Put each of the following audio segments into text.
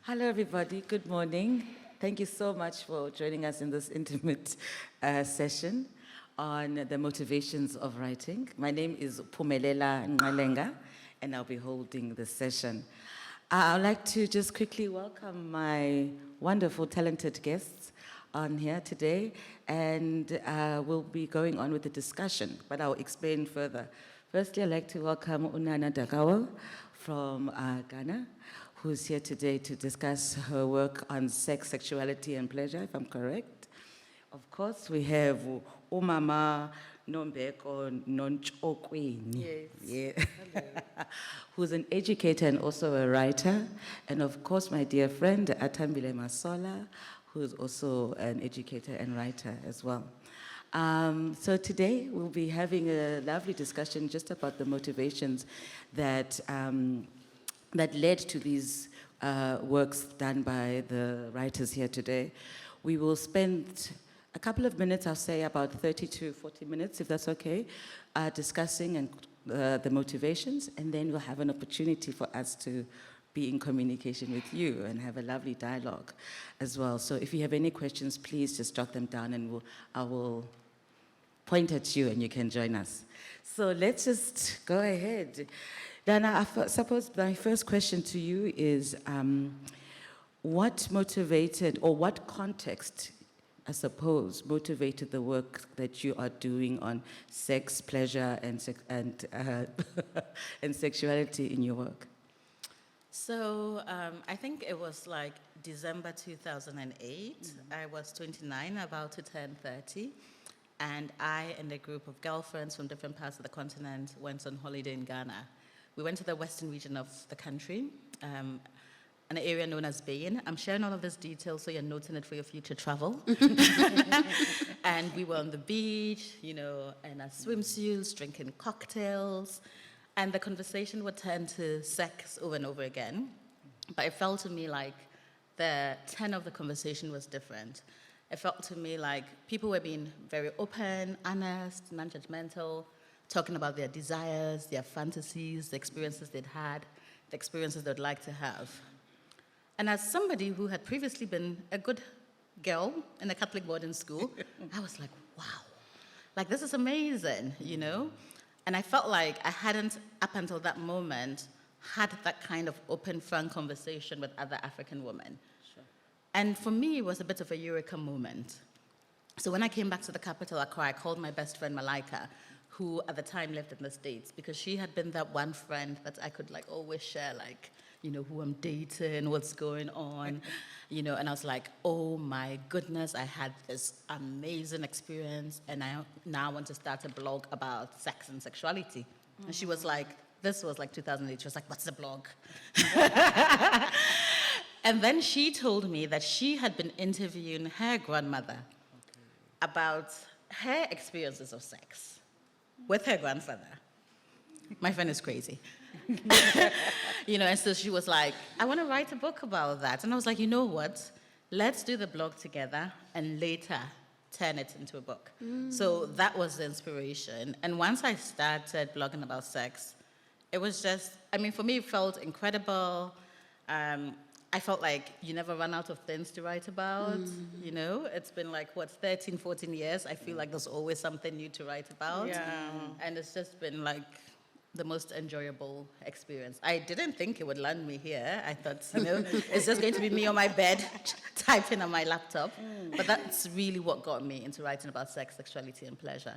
Hello, everybody. Good morning. Thank you so much for joining us in this intimate session on the motivations of writing. My name is Pumelela Nqelenga, and I'll be holding this session. I'd like to just quickly welcome my wonderful, talented guests on here today, and we'll be going on with the discussion, but I'll explain further. Firstly, I'd like to welcome Unana Darkoa from Ghana, who's here today to discuss her work on sex, sexuality, and pleasure, if I'm correct. Of course, we have Umama Nombeko Nontshokweni. Yes. Yeah. Who's an educator and also a writer. And of course, my dear friend, Athambile Masola, who's also an educator and writer as well. So today, we'll be having a lovely discussion just about the motivations that that led to these works done by the writers here today. We will spend a couple of minutes, I'll say about 30 to 40 minutes, if that's okay, discussing and the motivations, and then we'll have an opportunity for us to be in communication with you and have a lovely dialogue as well. So if you have any questions, please just jot them down and I will point at you and you can join us. So let's just go ahead. Dana, I suppose my first question to you is, what motivated, or what context, I suppose, motivated the work that you are doing on sex, pleasure, and and sexuality in your work? So I think it was like December 2008. I was 29, about to turn 30. And I and a group of girlfriends from different parts of the continent went on holiday in Ghana. We went to the western region of the country, an area known as Bayin. I'm sharing all of this detail so you're noting it for your future travel. And we were on the beach, you know, in our swimsuits, drinking cocktails. And the conversation would turn to sex over and over again. But it felt to me like the tenor of the conversation was different. It felt to me like people were being very open, honest, non-judgmental, talking about their desires, their fantasies, the experiences they'd had, the experiences they'd like to have. And as somebody who had previously been a good girl in a Catholic boarding school, I was like, wow, like this is amazing, you know? And I felt like I hadn't, up until that moment, had that kind of open, frank conversation with other African women. Sure. And for me, it was a bit of a eureka moment. So when I came back to the capital, Accra, I called my best friend, Malaika, who at the time lived in the States, because she had been that one friend that I could like always share, like, you know, who I'm dating, what's going on, you know, and I was like, oh my goodness, I had this amazing experience, and I now want to start a blog about sex and sexuality. And she was like, this was like 2008, she was like, what's a blog? And then she told me that she had been interviewing her grandmother about her experiences of sex with her grandfather. My friend is crazy. You know, and so she was like, I want to write a book about that. And I was like, you know what? Let's do the blog together and later turn it into a book. So that was the inspiration. And once I started blogging about sex, it was just, I mean, for me, it felt incredible. I felt like you never run out of things to write about, you know? It's been like, what, 13, 14 years? I feel like there's always something new to write about. Yeah. And it's just been like the most enjoyable experience. I didn't think it would land me here. I thought, you know, it's just going to be me on my bed typing on my laptop. But that's really what got me into writing about sex, sexuality, and pleasure.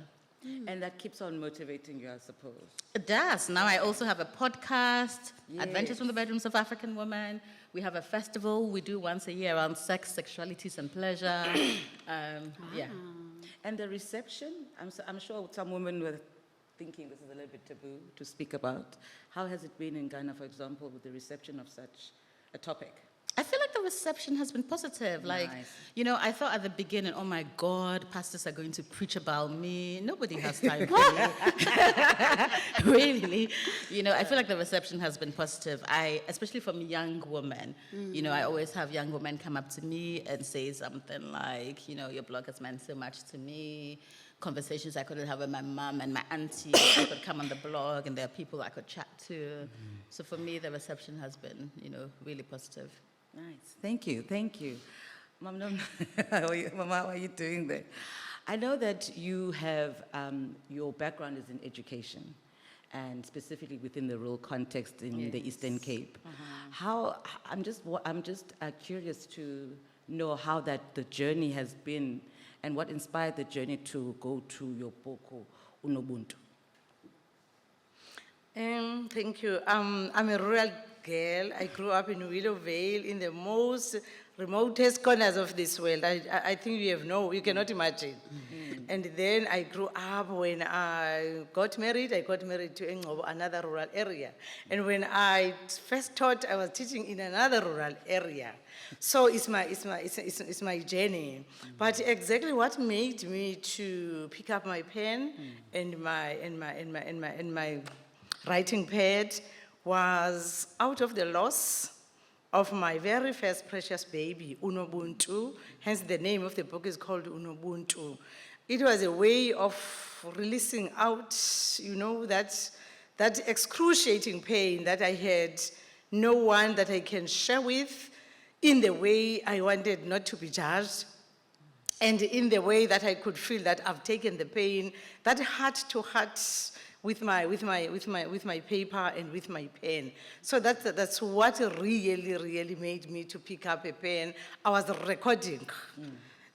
And that keeps on motivating you, I suppose. It does. Now I also have a podcast, Yes. Adventures from the Bedrooms of African Women. We have a festival we do once a year around sex, sexualities, and pleasure. Yeah. And the reception, I'm sure some women were thinking this is a little bit taboo to speak about. How has it been in Ghana, for example, with the reception of such a topic? I feel like the reception has been positive. Like, Nice. you know, I thought at the beginning, oh my God, pastors are going to preach about me. Nobody has time for me. Really. You know, I feel like the reception has been positive. Especially from young women, you know, I always have young women come up to me and say something like, you know, your blog has meant so much to me. Conversations I couldn't have with my mom and my auntie. I could come on the blog and there are people I could chat to. So for me, the reception has been, you know, really positive. Nice. Thank you. Thank you. Mama, how are you doing there? I know that you have, your background is in education, and specifically within the rural context in the Eastern Cape. I'm just curious to know how the journey has been and what inspired the journey to go to your book, Unobuntu. Thank you. I'm a rural girl. I grew up in Willowvale, in the most remotest corners of this world. I think you cannot imagine. And then I grew up, when I got married to Engcobo, another rural area. And when I first taught, I was teaching in another rural area. So it's my journey. But exactly what made me to pick up my pen and my writing pad was out of the loss of my very first precious baby, Unobuntu. Hence the name of the book is called Unobuntu. It was a way of releasing out, that excruciating pain that I had no one that I can share with, in the way I wanted not to be judged, and in the way that I could feel that I've taken the pain, that heart to heart, with my paper and with my pen. So that's what really made me to pick up a pen. I was recording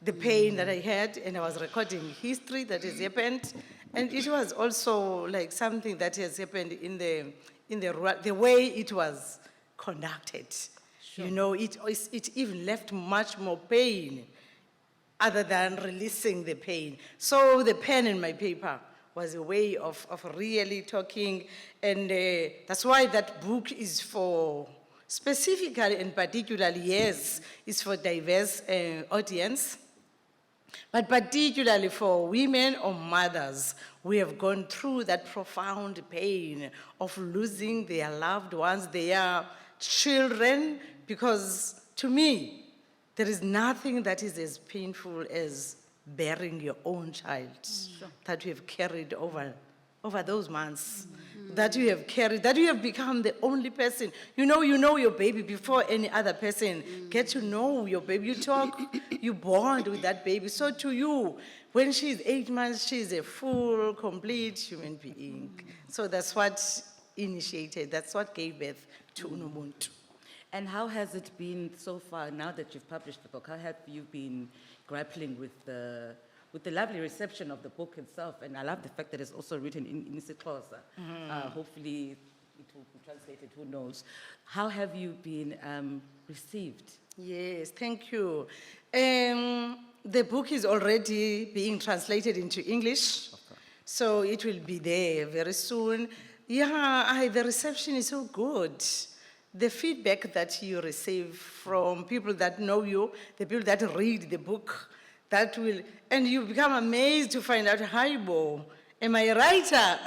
the pain that I had, and I was recording history that has happened, and it was also like something that has happened in the way it was conducted. Sure. It even left much more pain other than releasing the pain. So the pen and my paper was a way of really talking, and that's why that book is for, specifically and particularly, yes, it's for diverse audience, but particularly for women or mothers who have gone through that profound pain of losing their loved ones, their children, because to me, there is nothing that is as painful as bearing your own child that you have carried over those months, that you have carried, that you have become the only person. You know your baby before any other person. Get to know your baby. You talk, you bond with that baby. So to you, when she's 8 months, she's a full, complete human being. So that's what initiated, that's what gave birth to Unobuntu. And how has it been so far, now that you've published the book? How have you been grappling with the lovely reception of the book itself? And I love the fact that it's also written in isiXhosa. Hopefully it will be translated, who knows. How have you been received? Yes, thank you. The book is already being translated into English, so it will be there very soon. Yeah, the reception is so good. The feedback that you receive from people that know you, the people that read the book, and you become amazed to find out, hi, Bo, am I a writer?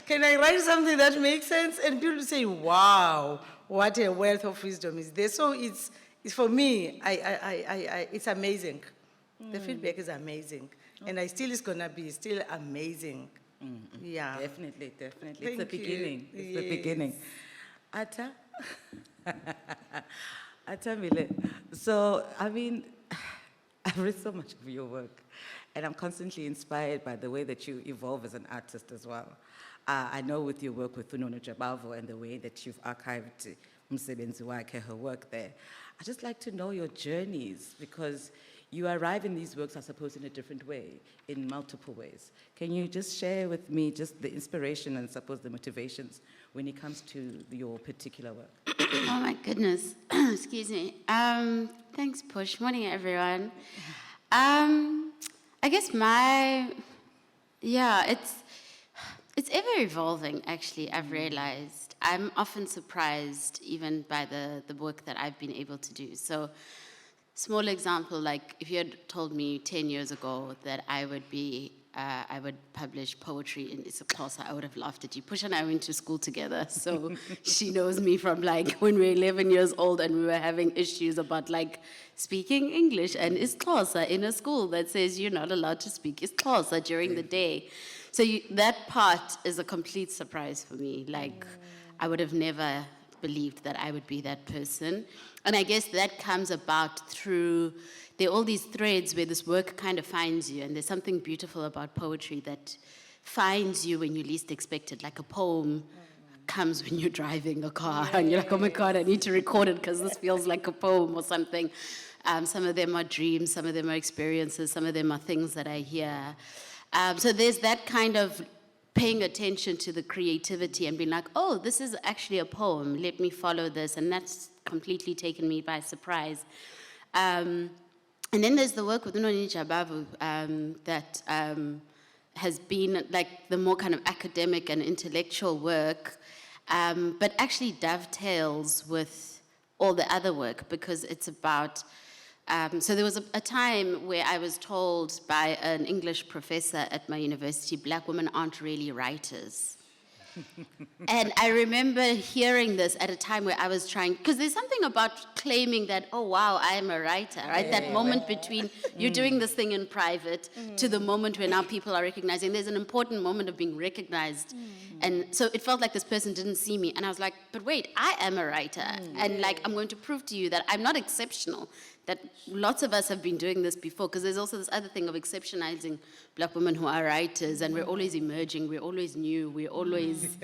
Can I write something that makes sense? And people say, wow, what a wealth of wisdom is there. So it's for me, it's amazing. The feedback is amazing. And it's gonna be still amazing. Yeah. Definitely. It's the beginning. It's the beginning. Atta? Athambile. So, I've read so much of your work, and I'm constantly inspired by the way that you evolve as an artist as well. I know with your work with Funono Jabavo and the way that you've archived Msebenzi wakhe, her work there, I'd just like to know your journeys, because you arrive in these works, I suppose, in a different way, in multiple ways. Can you just share with me just the inspiration and, suppose, the motivations when it comes to your particular work? Oh my goodness, excuse me. Thanks, Push. Morning, everyone. I guess it's ever evolving, actually, I've realized. I'm often surprised even by the work that I've been able to do. So, small example, like if you had told me 10 years ago that I would publish poetry in isiXhosa, I would have laughed at you. Push and I went to school together, so she knows me from like when we were 11 years old and we were having issues about like speaking English and isiXhosa in a school that says you're not allowed to speak isiXhosa during the day. So that part is a complete surprise for me. Like I would have never believed that I would be that person. And I guess that comes about through, there are all these threads where this work kind of finds you, and there's something beautiful about poetry that finds you when you least expect it, like a poem comes when you're driving a car, and you're like, oh my God, I need to record it because this feels like a poem or something. Some of them are dreams, some of them are experiences, some of them are things that I hear. So there's that kind of paying attention to the creativity and being like, oh, this is actually a poem, let me follow this, and that's completely taken me by surprise. And then there's the work with Nontshokweni that has been like the more kind of academic and intellectual work, but actually dovetails with all the other work because it's about, so there was a time where I was told by an English professor at my university, black women aren't really writers. And I remember hearing this at a time where I was trying, because there's something about claiming that, oh wow, I am a writer, right? That moment between you're doing this thing in private to the moment where now people are recognizing, there's an important moment of being recognized. And so it felt like this person didn't see me. And I was like, but wait, I am a writer. And like, I'm going to prove to you that I'm not exceptional, that lots of us have been doing this before, because there's also this other thing of exceptionalizing black women who are writers, and we're always emerging, we're always new, we're always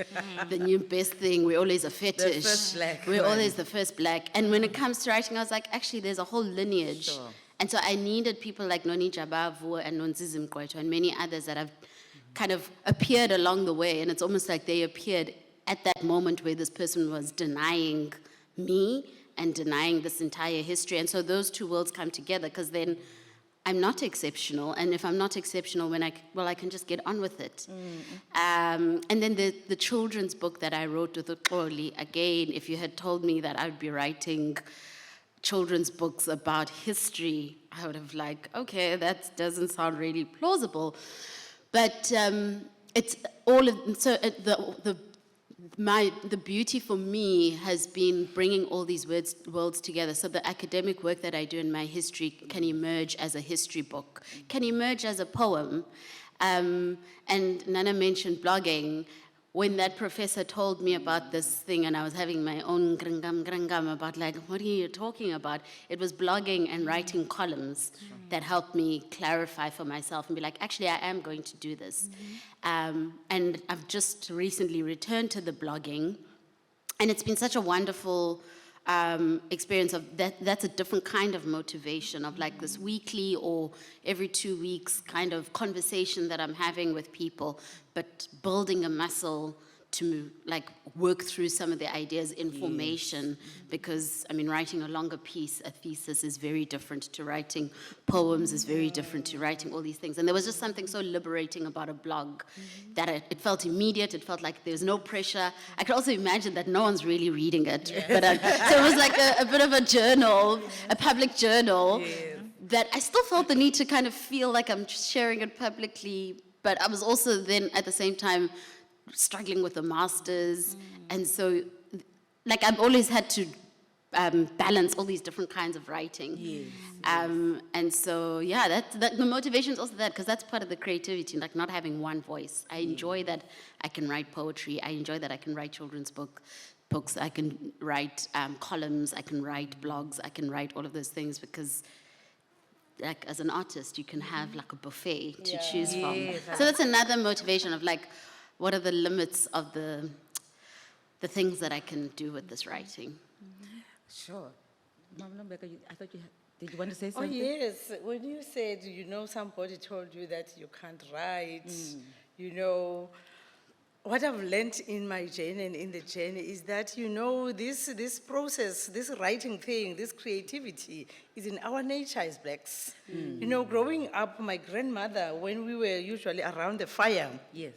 the new best thing, we're always a fetish. The first black we're one. always the first black. And when it comes to writing, I was like, actually, there's a whole lineage. Sure. And so I needed people like Nonshokweni and Nontshokweni and many others that have kind of appeared along the way, and it's almost like they appeared at that moment where this person was denying me and denying this entire history. And so those two worlds come together, because then I'm not exceptional, and if I'm not exceptional, I can just get on with it. And then the children's book that I wrote with Uxoli, again, if you had told me that I'd be writing children's books about history, I would have like, okay, that doesn't sound really plausible. But it's all of, so the beauty for me has been bringing all these worlds together. So the academic work that I do in my history can emerge as a history book, can emerge as a poem. And Nana mentioned blogging. When that professor told me about this thing and I was having my own grangam about like, what are you talking about? It was blogging and writing columns that helped me clarify for myself and be like, actually, I am going to do this. And I've just recently returned to the blogging, and it's been such a wonderful experience of that's a different kind of motivation of like this weekly or every 2 weeks kind of conversation that I'm having with people, but building a muscle to like work through some of the ideas in formation, because I mean writing a longer piece, a thesis, is very different to writing poems, is very different to writing all these things. And there was just something so liberating about a blog that it felt immediate, it felt like there was no pressure. I could also imagine that no one's really reading it, but so it was like a bit of a journal, a public journal, that I still felt the need to kind of feel like I'm sharing it publicly, but I was also then at the same time struggling with the masters, and so like I've always had to balance all these different kinds of writing. And so the motivation is also that, because that's part of the creativity, like not having one voice. I enjoy that I can write poetry, I enjoy that I can write children's books, I can write columns, I can write blogs, I can write all of those things, because like as an artist you can have like a buffet to choose from. So that's another motivation of like, what are the limits of the things that I can do with this writing? Sure. Mama Nombeko, I thought did you want to say something? Oh yes, when you said, somebody told you that you can't write, what I've learned in my journey and in the journey is that, this process, this writing thing, this creativity is in our nature as blacks. Growing up, my grandmother, when we were usually around the fire, Yes.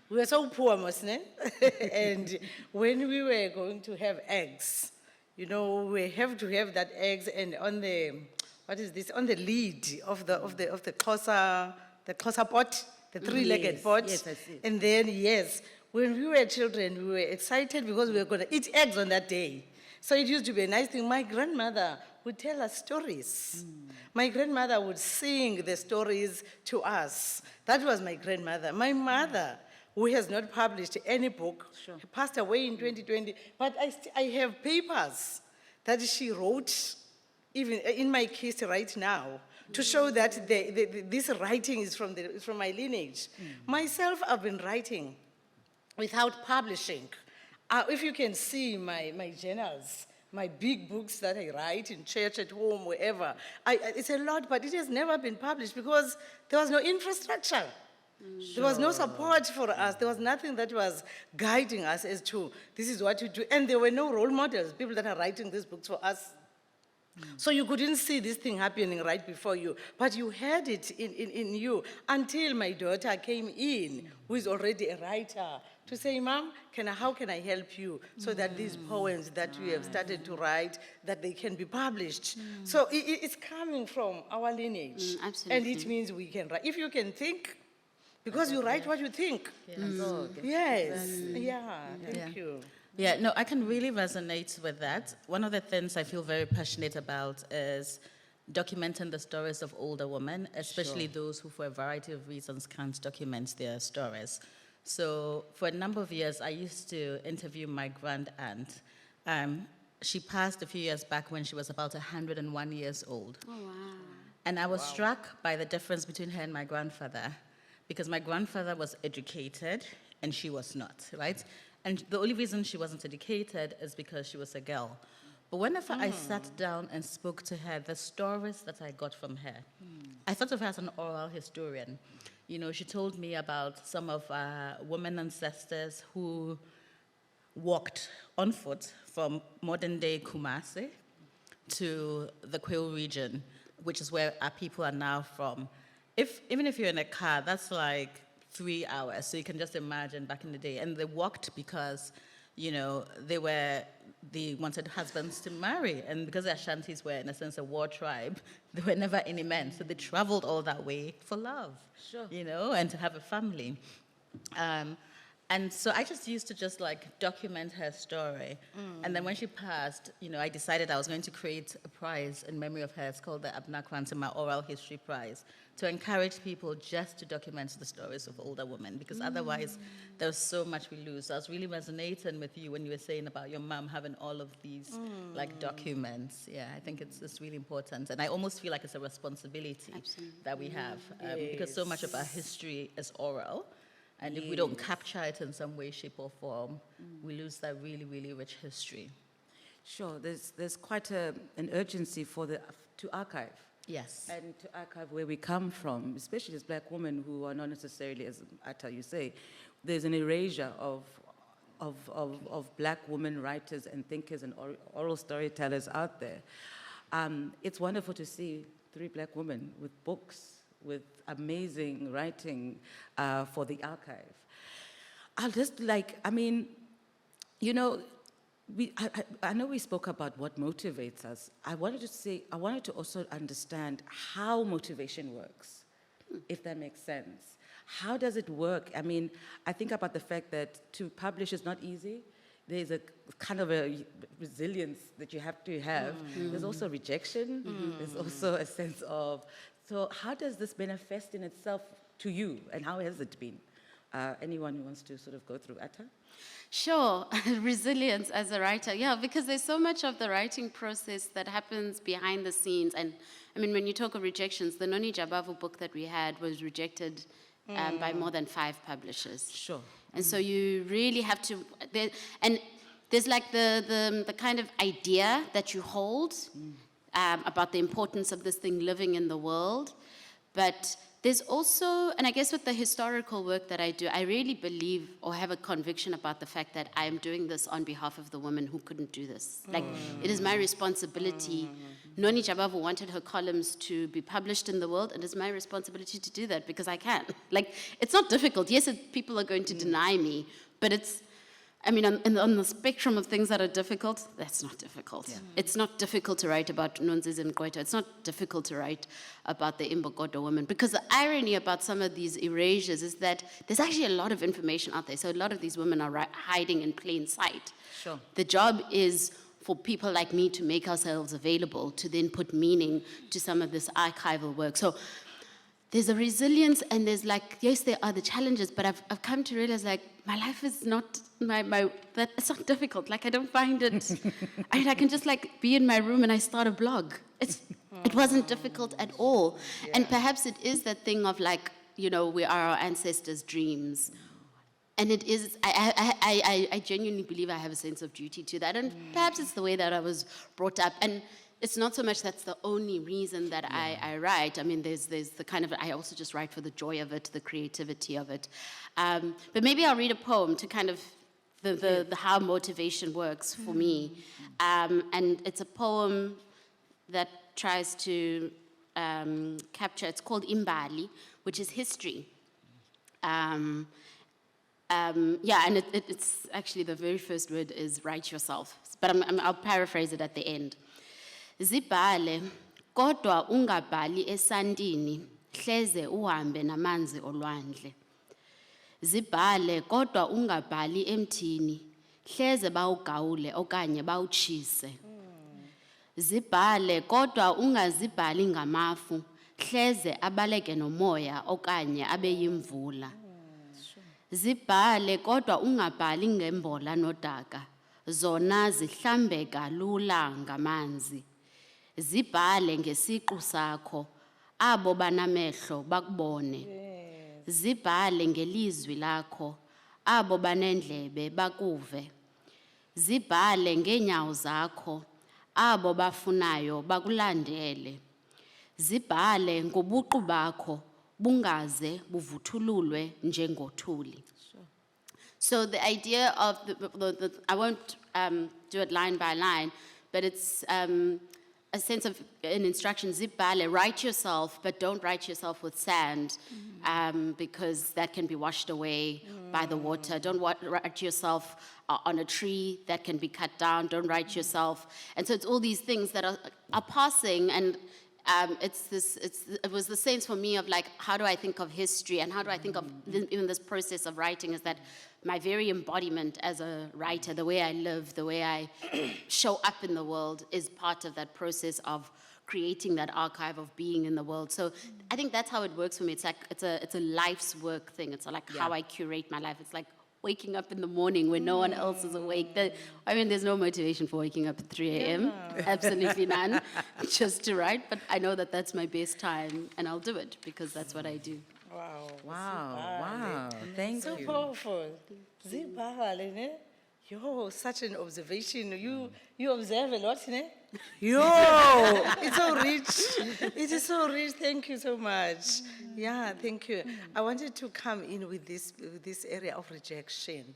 we were so poor, Mosne. And when we were going to have eggs, we have to have that eggs, and on the, on the lid of the Xhosa pot, the three-legged pot. Yes, I see. And then, when we were children, we were excited because we were going to eat eggs on that day. So it used to be a nice thing. My grandmother would tell us stories. My grandmother would sing the stories to us. That was my grandmother. My mother who has not published any book. Sure. He passed away in 2020, but I have papers that she wrote, even in my case right now, to show that this writing is from my lineage. Myself, I've been writing without publishing. If you can see my journals, my big books that I write in church, at home, wherever, it's a lot, but it has never been published because there was no infrastructure. There was no support for us. There was nothing that was guiding us as to this is what you do. And there were no role models, people that are writing these books for us. So you couldn't see this thing happening right before you, but you had it in you until my daughter came in, who is already a writer, to say, Mom, how can I help you so that these poems that we have started to write, that they can be published? So it's coming from our lineage. Absolutely. And it means we can write. If you can think, because you write what you think. Yes, yeah, thank you. Yeah, no, I can really resonate with that. One of the things I feel very passionate about is documenting the stories of older women, especially those who, for a variety of reasons, can't document their stories. So for a number of years, I used to interview my grand aunt. She passed a few years back when she was about 101 years old. Oh, wow. And I was struck by the difference between her and my grandfather, because my grandfather was educated and she was not, right? And the only reason she wasn't educated is because she was a girl. But whenever I sat down and spoke to her, the stories that I got from her, I thought of her as an oral historian. You know, she told me about some of our women ancestors who walked on foot from modern-day Kumasi to the Kwilu region, which is where our people are now from. Even if you're in a car, that's like 3 hours. So you can just imagine back in the day. And they walked because, you know, they wanted husbands to marry. And because the Ashantis were, in a sense, a war tribe, there were never any men. So they traveled all that way for love, you know, and to have a family. And so I just used to just like document her story. And then when she passed, you know, I decided I was going to create a prize in memory of her. It's called the Abna Kwantima Oral History Prize, to encourage people just to document the stories of older women, because otherwise there's so much we lose. So I was really resonating with you when you were saying about your mom having all of these like documents. Yeah, I think it's really important. And I almost feel like it's a responsibility that we have, because so much of our history is oral. And if we don't capture it in some way, shape, or form, we lose that really, really rich history. Sure, there's quite an urgency to archive. Yes. And to archive where we come from, especially as black women who are not necessarily, as Atta you say, there's an erasure of black women writers and thinkers and oral storytellers out there. It's wonderful to see 3 black women with books, with amazing writing for the archive. I'll just you know, I know we spoke about what motivates us. I wanted to also understand how motivation works, if that makes sense. How does it work? I mean, I think about the fact that to publish is not easy. There's a kind of a resilience that you have to have. There's also rejection. There's also a sense of, so how does this manifest in itself to you, and how has it been? Anyone who wants to sort of go through Atta? Sure, resilience as a writer, yeah, because there's so much of the writing process that happens behind the scenes. And I mean, when you talk of rejections, the Noni Jabavu book that we had was rejected by more than 5 publishers. Sure. And so you really have to, there's like the kind of idea that you hold about the importance of this thing living in the world, but there's also, and I guess with the historical work that I do, I really believe or have a conviction about the fact that I am doing this on behalf of the women who couldn't do this. Like, it is my responsibility. Noni Jabavu wanted her columns to be published in the world, and it's my responsibility to do that because I can. Like, it's not difficult. Yes, people are going to deny me, but it's, I mean, on the spectrum of things that are difficult, that's not difficult. Yeah. It's not difficult to write about Nonzizi Mqwetha. It's not difficult to write about the Imbokodo women, because the irony about some of these erasures is that there's actually a lot of information out there. So a lot of these women are hiding in plain sight. Sure. The job is for people like me to make ourselves available, to then put meaning to some of this archival work. So there's a resilience and there's like, yes, there are the challenges, but I've come to realize like my life is not that it's not difficult. Like I don't find it, I mean, I can just like be in my room and I start a blog. It wasn't difficult at all. And perhaps it is that thing of like, you know, we are our ancestors' dreams. And it is, I genuinely believe I have a sense of duty to that. And perhaps it's the way that I was brought up. And it's not so much that's the only reason that I write. I mean, there's the kind of, I also just write for the joy of it, the creativity of it. But maybe I'll read a poem to kind of, the how motivation works for me. And it's a poem that tries to capture, it's called Imbali, which is history. And it's actually the very first word is write yourself. But I'll paraphrase it at the end. Zibhale, kodwa ungabhali esandini, hleze uhambe namanzi olwandle. Zibhale, kodwa ungabhali emthini, hleze bawugawule okanye bawutshise. Zibhale, kodwa ungazibhali ngamafu, hleze abaleke nomoya okanye abe yimvula. Zibhale, kodwa ungabhali ngembola nodaka, zona zihlambeka lula ngamanzi. Zibhale ngesiqu sakho, abo banamehlo bakubone. Zibhale ngelizwi lakho, abo banendlebe bakuve. Zibhale ngeenyawo zakho, abo bafunayo bakulandele. Zibhale ngobuqu bakho, bungaze buvuthululwe njengothuli. So the idea of I won't do it line by line, but it's a sense of an instruction, zibhale, write yourself, but don't write yourself with sand, because that can be washed away by the water. Don't write yourself on a tree that can be cut down. Don't write yourself. And so it's all these things that are passing, and it was the sense for me of like, how do I think of history, and how do I think of even this process of writing is that my very embodiment as a writer, the way I live, the way I show up in the world is part of that process of creating that archive of being in the world. So I think that's how it works for me. It's like, it's a life's work thing. It's like how I curate my life. It's like waking up in the morning when no one else is awake. There's no motivation for waking up at 3 a.m. Absolutely none, just to write. But I know that that's my best time, and I'll do it because that's what I do. Wow. Thank so you. So powerful. Zibhale, ne? Yo, such an observation. You observe a lot, ne? Yo, it's so rich. It is so rich. Thank you so much. Yeah, thank you. I wanted to come in with this area of rejection.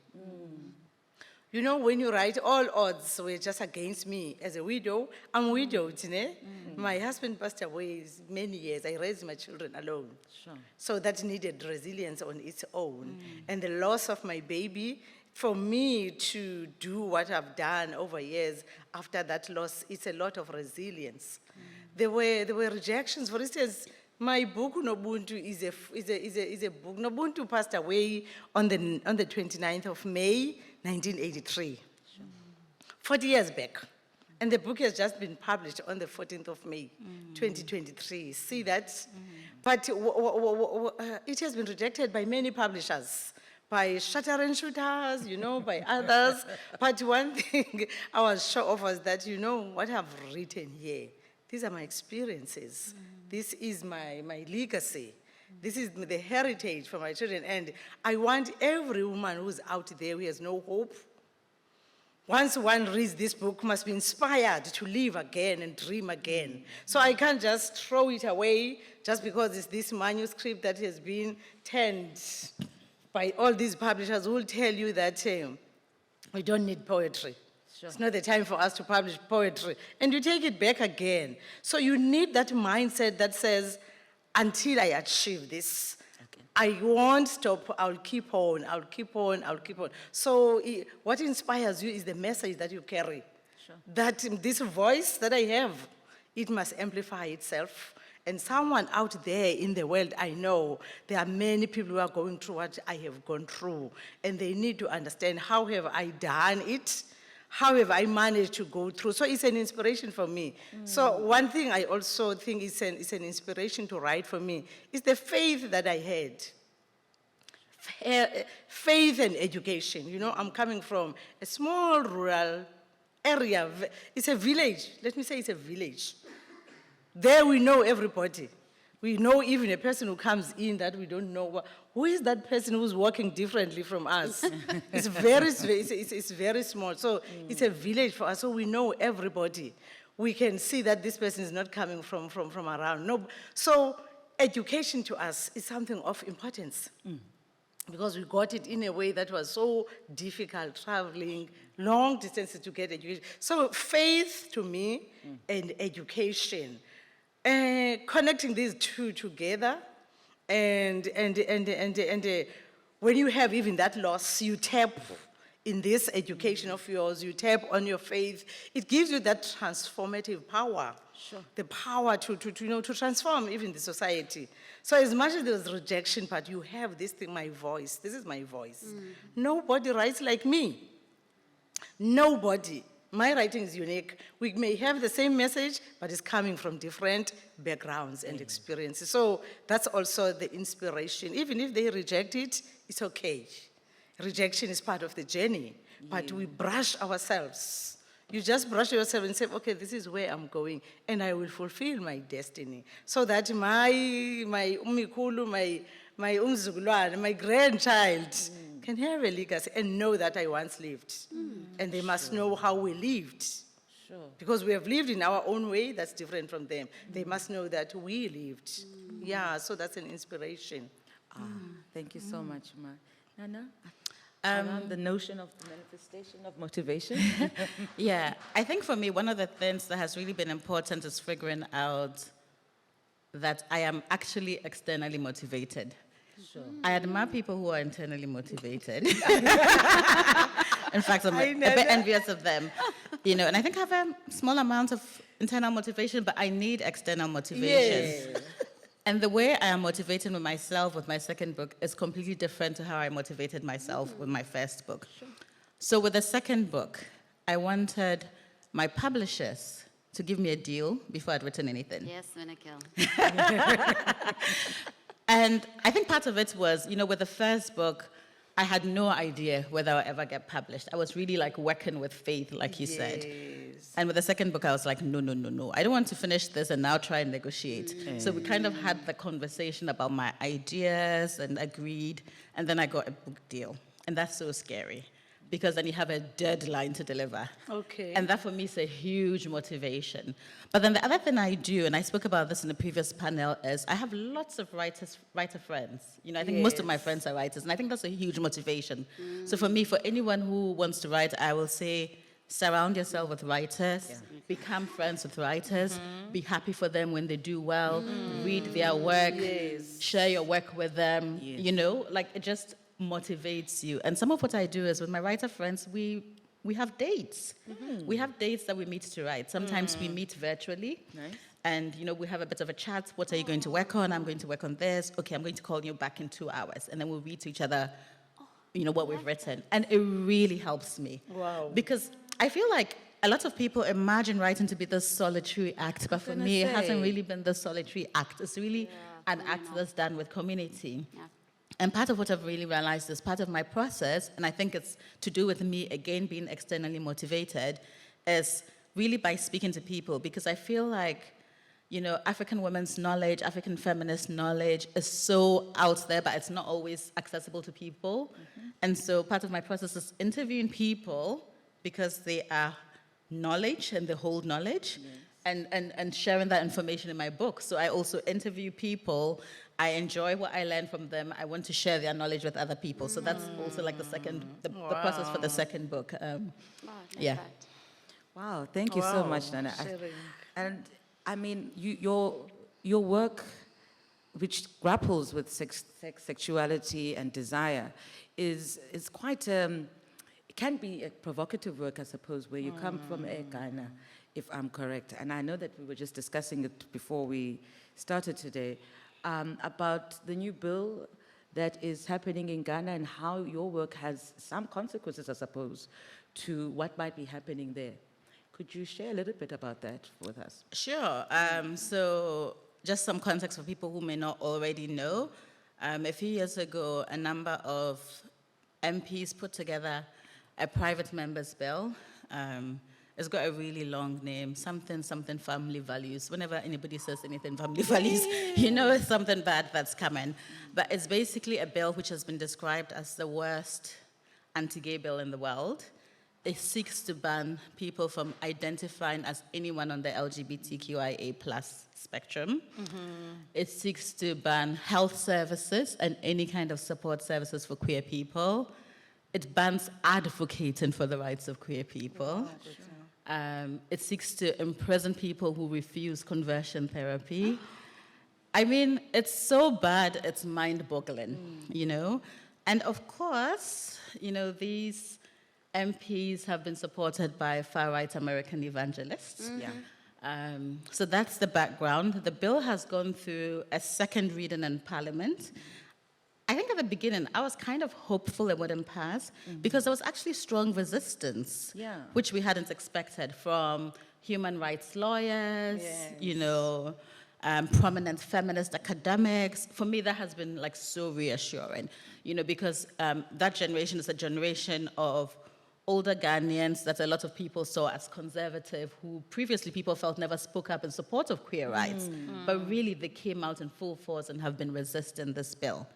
You know, when you write, all odds were just against me. As a widow, I'm widowed, ne? My husband passed away many years. I raised my children alone. Sure. So that needed resilience on its own. And the loss of my baby, for me to do what I've done over years after that loss, it's a lot of resilience. There were rejections. For instance, my book Nobuntu is a book. Nobuntu passed away on the 29th of May, 1983. 40 years back. And the book has just been published on the 14th of May, 2023. See that? But it has been rejected by many publishers, by shutter and shooters, by others. But one thing I was sure of was that, what I've written here, these are my experiences. This is my legacy. This is the heritage for my children. And I want every woman who's out there who has no hope, once one reads this book, must be inspired to live again and dream again. So I can't just throw it away just because it's this manuscript that has been turned by all these publishers who will tell you that we don't need poetry. Sure. It's not the time for us to publish poetry. And you take it back again. So you need that mindset that says, until I achieve this, I won't stop, I'll keep on. So what inspires you is the message that you carry. Sure. That this voice that I have, it must amplify itself. And someone out there in the world, I know, there are many people who are going through what I have gone through. And they need to understand, how have I done it? However, I managed to go through. So it's an inspiration for me. So one thing I also think is an inspiration to write for me is the faith that I had. Faith and education. You know, I'm coming from a small rural area. It's a village. Let me say it's a village. There we know everybody. We know even a person who comes in that we don't know. Who is that person who's walking differently from us? It's very small. So it's a village for us. So we know everybody. We can see that this person is not coming from around. No. So education to us is something of importance. Because we got it in a way that was so difficult, traveling long distances to get education. So faith to me and education, connecting these two together, and when you have even that loss, you tap in this education of yours, you tap on your faith. It gives you that transformative power. Sure. The power to transform even the society. So as much as there's rejection, but you have this thing, my voice. This is my voice. Nobody writes like me. Nobody. My writing is unique. We may have the same message, but it's coming from different backgrounds and experiences. So that's also the inspiration. Even if they reject it, it's okay. Rejection is part of the journey, but we brush ourselves. You just brush yourself and say, okay, this is where I'm going, and I will fulfill my destiny. So that my umikulu, my umzukulwana, my grandchild can have a legacy and know that I once lived. And they must know how we lived. Sure. Because we have lived in our own way that's different from them. They must know that we lived. Yeah, so that's an inspiration. Thank you so much, Ma. Nana? Around the notion of the manifestation of motivation? Yeah, I think for me, one of the things that has really been important is figuring out that I am actually externally motivated. Sure. I admire people who are internally motivated. In fact, I'm a bit envious of them. You know, and I think I have a small amount of internal motivation, but I need external motivation. Yes. And the way I am motivated with myself with my second book is completely different to how I motivated myself with my first book. Sure. So with the second book, I wanted my publishers to give me a deal before I'd written anything. Yes, Winnikil. And I think part of it was, you know, with the first book, I had no idea whether I'll ever get published. I was really like working with faith, like you said. And with the second book, I was like, no. I don't want to finish this and now try and negotiate. So we kind of had the conversation about my ideas and agreed. And then I got a book deal. And that's so scary because then you have a deadline to deliver. Okay. And that for me is a huge motivation. But then the other thing I do, and I spoke about this in the previous panel, is I have lots of writer friends. You know, I think most of my friends are writers, and I think that's a huge motivation. So for me, for anyone who wants to write, I will say, surround yourself with writers, become friends with writers, be happy for them when they do well, read their work, share your work with them, you know, like it just motivates you. And some of what I do is with my writer friends, we have dates. We have dates that we meet to write. Sometimes we meet virtually. Nice. And, you know, we have a bit of a chat. What are you going to work on? I'm going to work on this. Okay, I'm going to call you back in 2 hours. And then we'll read to each other, you know, what we've written. And it really helps me. Wow. Because I feel like a lot of people imagine writing to be this solitary act. But for me, it hasn't really been the solitary act. It's really an act that's done with community. Yeah. And part of what I've really realized is part of my process, and I think it's to do with me, again, being externally motivated, is really by speaking to people, because I feel like, you know, African women's knowledge, African feminist knowledge is so out there, but it's not always accessible to people. And so part of my process is interviewing people because they are knowledge and they hold knowledge, and sharing that information in my book. So I also interview people. I enjoy what I learn from them. I want to share their knowledge with other people. So that's also like the process for the second book. Yeah. Wow, thank you so much, Nana. And I mean, your work, which grapples with sex, sexuality, and desire, is quite. It can be a provocative work, I suppose, where you come from Ghana, if I'm correct. And I know that we were just discussing it before we started today, about the new bill that is happening in Ghana and how your work has some consequences, I suppose, to what might be happening there. Could you share a little bit about that with us? Sure. So just some context for people who may not already know. A few years ago, a number of MPs put together a private member's bill. It's got a really long name, something family values. Whenever anybody says anything family values, you know it's something bad that's coming. But it's basically a bill which has been described as the worst anti-gay bill in the world. It seeks to ban people from identifying as anyone on the LGBTQIA+ spectrum. It seeks to ban health services and any kind of support services for queer people. It bans advocating for the rights of queer people. It seeks to imprison people who refuse conversion therapy. I mean, it's so bad, it's mind-boggling, you know? And of course, you know, these MPs have been supported by far-right American evangelists. So that's the background. The bill has gone through a second reading in Parliament. I think at the beginning, I was kind of hopeful it wouldn't pass because there was actually strong resistance, which we hadn't expected from human rights lawyers, you know, prominent feminist academics. For me, that has been like so reassuring, you know, because that generation is a generation of older Ghanaians that a lot of people saw as conservative, who previously people felt never spoke up in support of queer rights, but really they came out in full force and have been resisting this bill.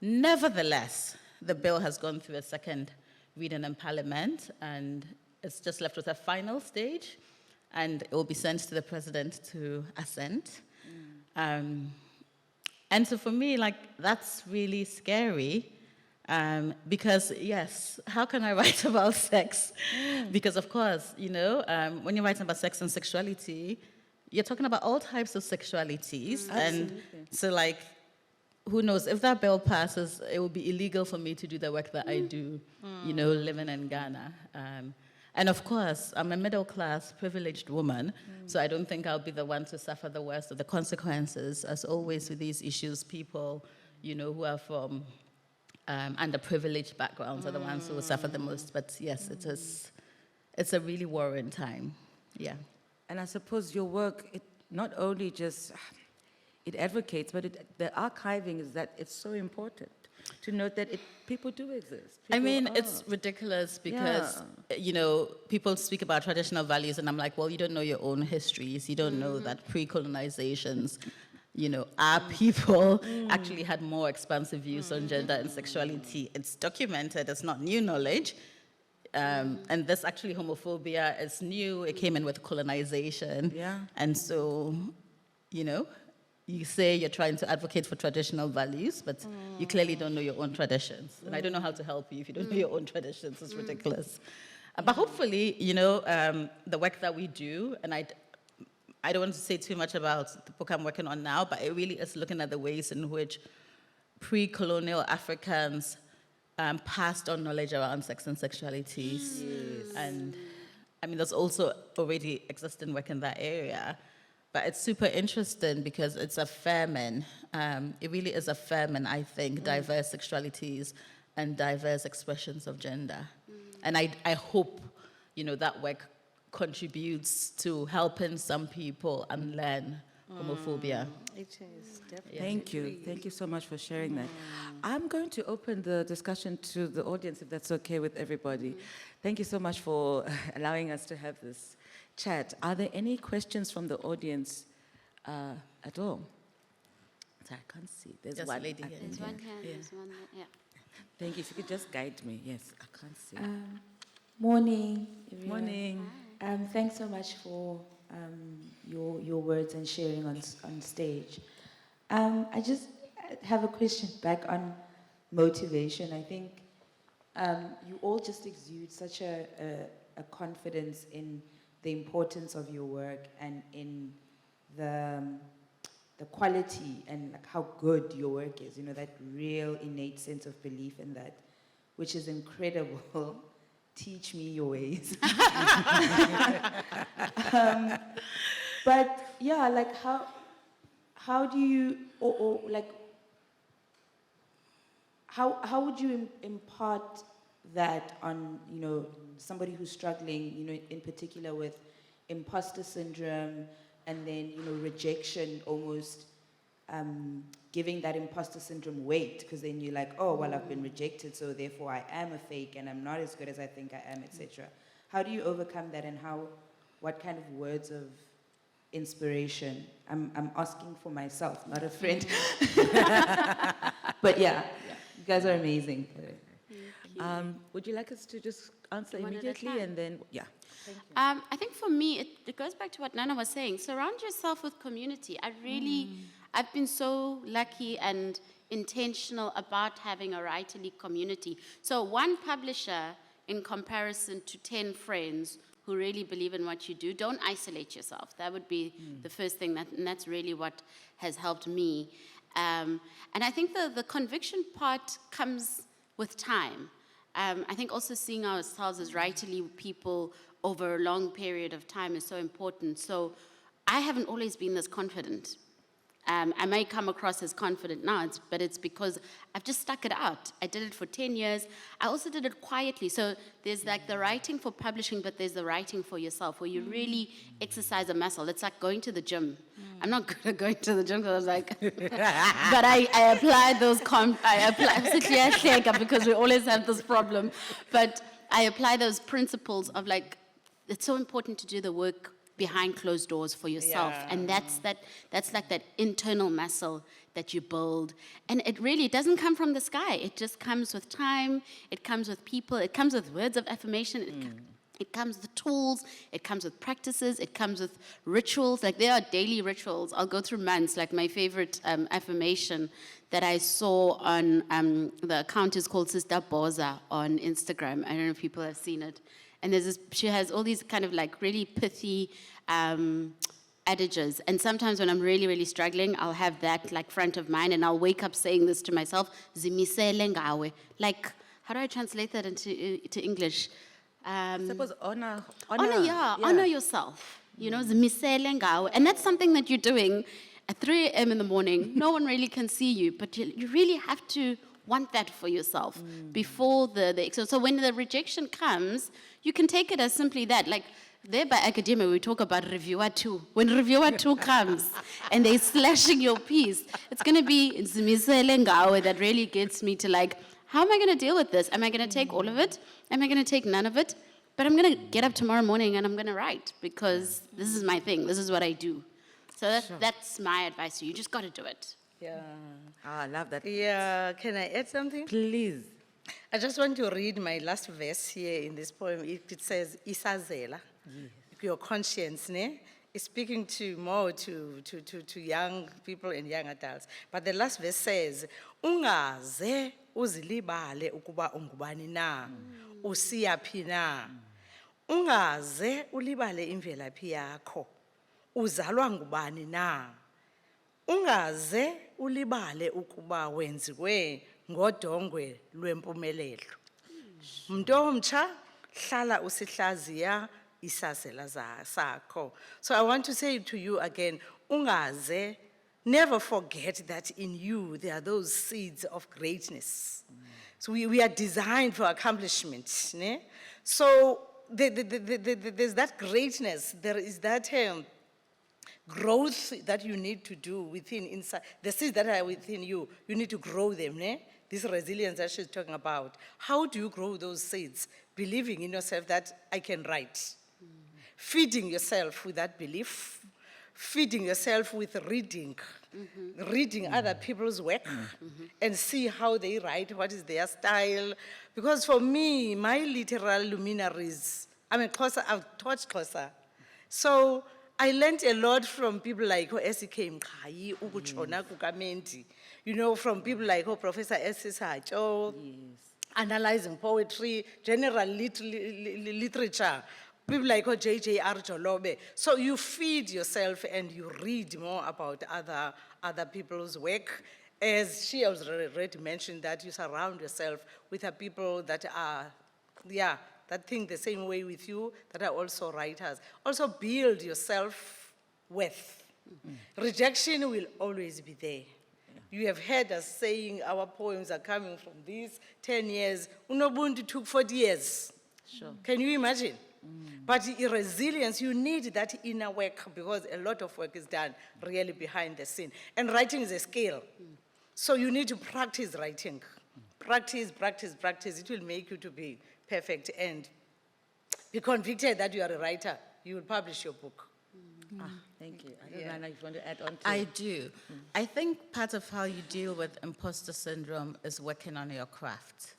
Nevertheless, the bill has gone through a second reading in Parliament, and it's just left with a final stage, and it will be sent to the President to assent. And so for me, like, that's really scary. Because yes, how can I write about sex? Because of course, you know, when you're writing about sex and sexuality, you're talking about all types of sexualities. And so like, who knows, if that bill passes, it will be illegal for me to do the work that I do, you know, living in Ghana. And of course, I'm a middle-class, privileged woman, so I don't think I'll be the one to suffer the worst of the consequences. As always with these issues, people, you know, who are from underprivileged backgrounds are the ones who will suffer the most. But yes, it's a really worrying time. Yeah. And I suppose your work, it not only just, it advocates, but the archiving is that it's so important to note that people do exist. I mean, People it's ridiculous because, you know, people speak about traditional values and I'm like, well, you don't know your own histories. You don't know that pre-colonizations, you know, our people actually had more expansive views on gender and sexuality. It's documented, it's not new knowledge. And this actually homophobia is new, it came in with colonization. And so, you know, you say you're trying to advocate for traditional values, but you clearly don't know your own traditions. And I don't know how to help you if you don't know your own traditions. It's ridiculous. But hopefully, you know, the work that we do, and I don't want to say too much about the book I'm working on now, but it really is looking at the ways in which pre-colonial Africans passed on knowledge around sex and sexualities. And I mean, there's also already existing work in that area. But it's super interesting because it's affirming. It really is affirming, I think, diverse sexualities and diverse expressions of gender. And I hope, you know, that work contributes to helping some people unlearn homophobia. It is, definitely. Thank you. Thank you so much for sharing that. I'm going to open the discussion to the audience, if that's okay with everybody. Thank you so much for allowing us to have this chat. Are there any questions from the audience at all? I can't see. There's Just one. a lady here. There's one hand, there's one there, yeah. Thank you. If you could just guide me. Yes, I can't see. Morning, everyone. Morning. Thanks so much for your words and sharing on stage. I just have a question back on motivation. I think you all just exude such a confidence in the importance of your work and in the quality and like how good your work is. You know, that real innate sense of belief in that, which is incredible. Teach me your ways. But yeah, like how do you, or like, how would you impart that on, you know, somebody who's struggling, you know, in particular with imposter syndrome and then, you know, rejection, almost giving that imposter syndrome weight, because then you're like, oh, well, I've been rejected, so therefore I am a fake and I'm not as good as I think I am, etc. How do you overcome that, and what kind of words of inspiration? I'm asking for myself, not a friend. But yeah, you guys are amazing. Would you like us to just answer One at a immediately time. and then, yeah. I think for me, it goes back to what Nana was saying. Surround yourself with community. I've been so lucky and intentional about having a writerly community. So one publisher in comparison to 10 friends who really believe in what you do, don't isolate yourself. That would be the first thing, and that's really what has helped me. And I think the conviction part comes with time. I think also seeing ourselves as writerly people over a long period of time is so important. So I haven't always been this confident. I may come across as confident now, but it's because I've just stuck it out. I did it for 10 years. I also did it quietly. So there's like the writing for publishing, but there's the writing for yourself, where you really exercise a muscle. It's like going to the gym. I'm not good at going to the gym, because I was like, but I applied those, because we always have this problem. But I apply those principles of like, it's so important to do the work behind closed doors for yourself. Yeah. And that's like that internal muscle that you build. And it really doesn't come from the sky. It just comes with time. It comes with people. It comes with words of affirmation. It comes with tools. It comes with practices. It comes with rituals. Like there are daily rituals. I'll go through months. Like my favorite affirmation that I saw on the account is called Sister Boza on Instagram. I don't know if people have seen it. And she has all these kind of like really pithy adages. And sometimes when I'm really, really struggling, I'll have that like front of mind, and I'll wake up saying this to myself, zimisele ngawe. Like, how do I translate that into English? Suppose honor, Honor yourself. You know, zimisele ngawe. And that's something that you're doing at 3 a.m. in the morning. No one really can see you, but you really have to want that for yourself before the so when the rejection comes, you can take it as simply that. Like there by academia, we talk about reviewer 2. When reviewer 2 comes and they're slashing your piece, it's going to be zimisele ngawe that really gets me to like, how am I going to deal with this? Am I going to take all of it? Am I going to take none of it? But I'm going to get up tomorrow morning and I'm going to write, because this is my thing. This is what I do. So that's my advice to you. You just got to do it. Yeah. I love that. Yeah, can I add something? Please. I just want to read my last verse here in this poem. It says, Isazela, your conscience, ne? It's speaking to more to young people and young adults. But the last verse says, ungaze uzilibale ukuba ungubani na, usiyaphi na. Ungaze ulibale imvelaphi yakho, uzalwa ngubani na. Ungaze ulibale ukuba wenziwe ngodongwe lwempumelelo. Mntu omtsha hlala usihlaziya isazela sakho. So I want to say to you again, ungaze, never forget that in you there are those seeds of greatness. So we are designed for accomplishment. Ne? So there's that greatness, there is that growth that you need to do inside. The seeds that are within you, you need to grow them. Ne? This resilience that she's talking about. How do you grow those seeds? Believing in yourself that I can write. Feeding yourself with that belief. Feeding yourself with reading. Reading other people's work and see how they write, what is their style. Because for me, my literal luminaries, I'm a Xhosa, I've taught Xhosa. So I learned a lot from people like S.E.K. Mqhayi, Ukuchona Kukamendi, you know, from people like Professor S.S. Hacho, analyzing poetry, general literature, people like J.J.R. Jolobe. So you feed yourself and you read more about other people's work. As she has already mentioned, that you surround yourself with the people that are, that think the same way with you, that are also writers. Also build your self-worth. Rejection will always be there. You have heard us saying our poems are coming from these 10 years. Unobuntu took 40 years. Sure. Can you imagine? But in resilience, you need that inner work because a lot of work is done really behind the scene. And writing is a skill. So you need to practice writing. Practice, practice, practice. It will make you to be perfect and be convicted that you are a writer. You will publish your book. Thank you. I don't know, Anna, if you want to add on to I do. I think part of how you deal with imposter syndrome is working on your craft.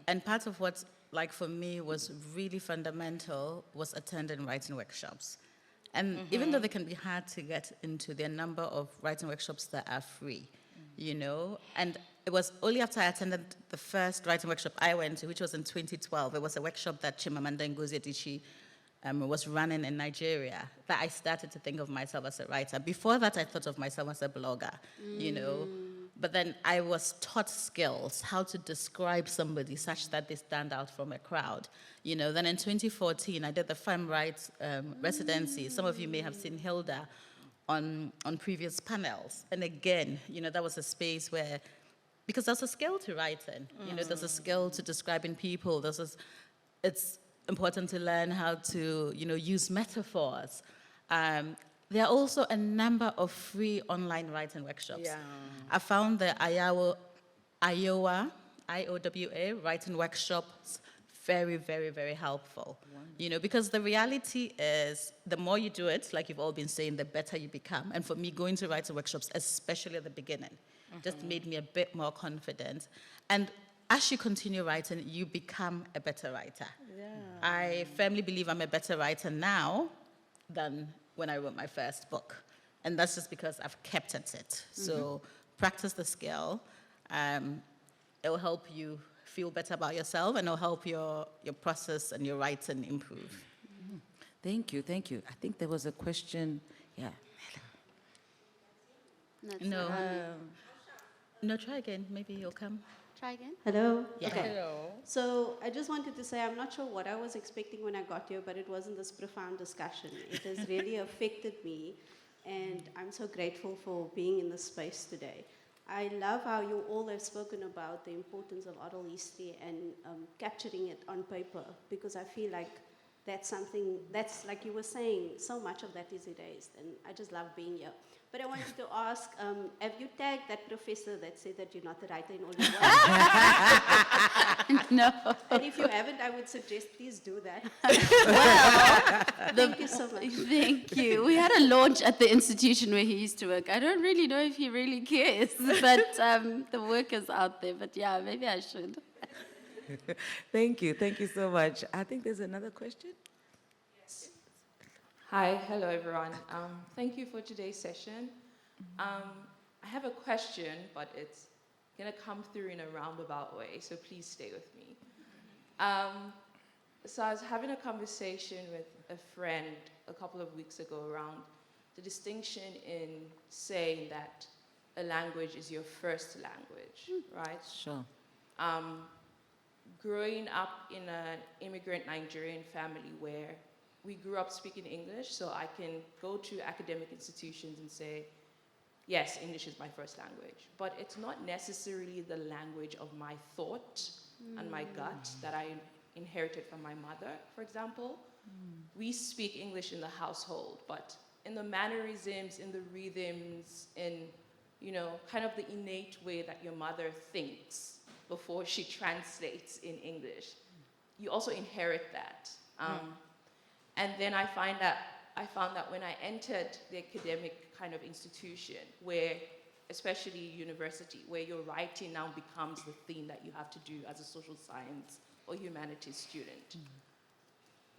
And part of what, like for me, was really fundamental was attending writing workshops. And even though they can be hard to get into, there are a number of writing workshops that are free, you know? And it was only after I attended the first writing workshop I went to, which was in 2012. It was a workshop that Chimamanda Ngozi Adichie was running in Nigeria, that I started to think of myself as a writer. Before that, I thought of myself as a blogger, you know. But then I was taught skills, how to describe somebody such that they stand out from a crowd. You know, then in 2014, I did the Femme Rights residency. Some of you may have seen Hilda on previous panels. And again, you know, that was a space where, because there's a skill to writing, you know, there's a skill to describing people, it's important to learn how to, you know, use metaphors. There are also a number of free online writing workshops. Yeah. I found the IOWA writing workshops very, very, very helpful. You know, because the reality is the more you do it, like you've all been saying, the better you become. And for me, going to writing workshops, especially at the beginning, just made me a bit more confident. And as you continue writing, you become a better writer. Yeah. I firmly believe I'm a better writer now than when I wrote my first book. And that's just because I've kept at it. So practice the skill. It will help you feel better about yourself, and it'll help your process and your writing improve. Thank you, thank you. I think there was a question. Yeah. That's No. not on me. No, try again. Maybe you'll come. Try again. Hello? Yeah. Okay. Hello. So I just wanted to say I'm not sure what I was expecting when I got here, but it wasn't this profound discussion. It has really affected me, and I'm so grateful for being in this space today. I love how you all have spoken about the importance of oral history and capturing it on paper, because I feel like that's something, that's like you were saying, so much of that is erased, and I just love being here. But I wanted to ask, have you tagged that professor that said that you're not a writer in all your work? No. And if you haven't, I would suggest please do that. Well, Thank you so much. Thank you. We had a launch at the institution where he used to work. I don't really know if he really cares, but the work is out there. But yeah, maybe I should. Thank you so much. I think there's another question. Hi, hello everyone. Thank you for today's session. I have a question, but it's gonna come through in a roundabout way, so please stay with me. So I was having a conversation with a friend a couple of weeks ago around the distinction in saying that a language is your first language, right? Sure. Growing up in an immigrant Nigerian family where we grew up speaking English, so I can go to academic institutions and say, yes, English is my first language, but it's not necessarily the language of my thought and my gut that I inherited from my mother, for example. We speak English in the household, but in the mannerisms, in the rhythms, in, you know, kind of the innate way that your mother thinks before she translates in English, you also inherit that. And then I found that when I entered the academic kind of institution, where, especially university, where your writing now becomes the thing that you have to do as a social science or humanities student.